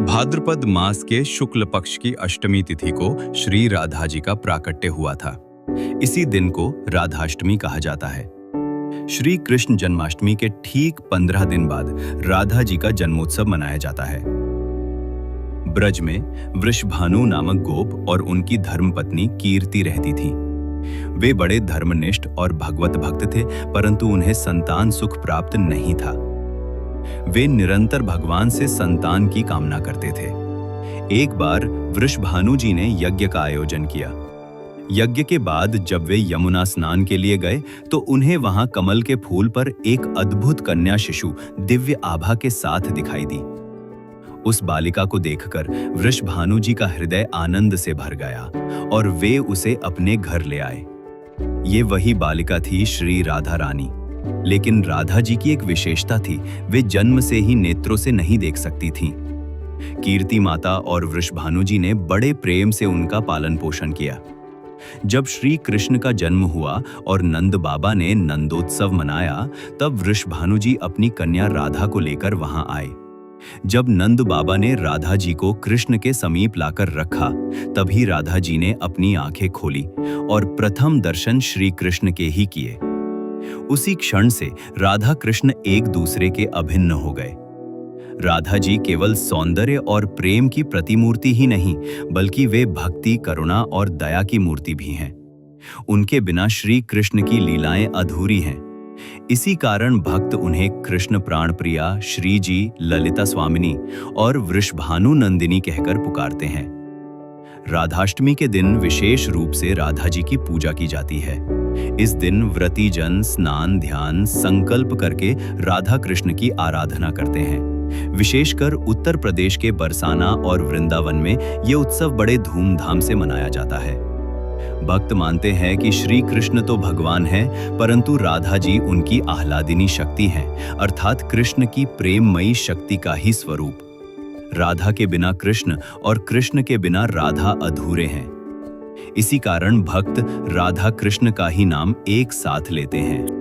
भाद्रपद मास के शुक्ल पक्ष की अष्टमी तिथि को श्री राधा जी का प्राकट्य हुआ था। इसी दिन को राधाष्टमी कहा जाता है। श्री कृष्ण जन्माष्टमी के ठीक 15 दिन बाद राधा जी का जन्मोत्सव मनाया जाता है। ब्रज में वृषभानु नामक गोप और उनकी धर्मपत्नी कीर्ति रहती थी। वे बड़े धर्मनिष्ठ और भगवत भक्त थे, परंतु उन्हें संतान सुख प्राप्त नहीं था। वे निरंतर भगवान से संतान की कामना करते थे। एक बार वृषभानु जी ने यज्ञ का आयोजन किया। यज्ञ के बाद जब वे यमुना स्नान के लिए गए तो उन्हें वहां कमल के फूल पर एक अद्भुत कन्या शिशु दिव्य आभा के साथ दिखाई दी। उस बालिका को देखकर वृषभानु जी का हृदय आनंद से भर गया और वे उसे अपने घर ले आए। ये वही बालिका थी श्री राधा रानी। लेकिन राधा जी की एक विशेषता थी, वे जन्म से ही नेत्रों से नहीं देख सकती थीं। कीर्ति माता और वृषभानु जी ने बड़े प्रेम से उनका पालन पोषण किया। जब श्री कृष्ण का जन्म हुआ और नंद बाबा ने नंदोत्सव मनाया, तब वृषभानु जी अपनी कन्या राधा को लेकर वहां आए। जब नंद बाबा ने राधा जी को कृष्ण के समीप लाकर रखा, तभी राधा जी ने अपनी आंखें खोली और प्रथम दर्शन श्री कृष्ण के ही किए। उसी क्षण से राधा कृष्ण एक दूसरे के अभिन्न हो गए। राधा जी केवल सौंदर्य और प्रेम की प्रतिमूर्ति ही नहीं, बल्कि वे भक्ति, करुणा और दया की मूर्ति भी हैं। उनके बिना श्री कृष्ण की लीलाएं अधूरी हैं। इसी कारण भक्त उन्हें कृष्ण प्राण प्रिया, श्री जी, ललिता स्वामिनी और वृषभानु नंदिनी कहकर पुकारते हैं। राधाष्टमी के दिन विशेष रूप से राधा जी की पूजा की जाती है। इस दिन व्रती जन स्नान, ध्यान, संकल्प करके राधा कृष्ण की आराधना करते हैं। विशेषकर उत्तर प्रदेश के बरसाना और वृंदावन में ये उत्सव बड़े धूमधाम से मनाया जाता है। भक्त मानते हैं कि श्री कृष्ण तो भगवान हैं, परंतु राधा जी उनकी आह्लादिनी शक्ति हैं, अर्थात कृष्ण की प्रेममयी शक्ति का ही स्वरूप। राधा के बिना कृष्ण और कृष्ण के बिना राधा अधूरे हैं। इसी कारण भक्त राधा कृष्ण का ही नाम एक साथ लेते हैं।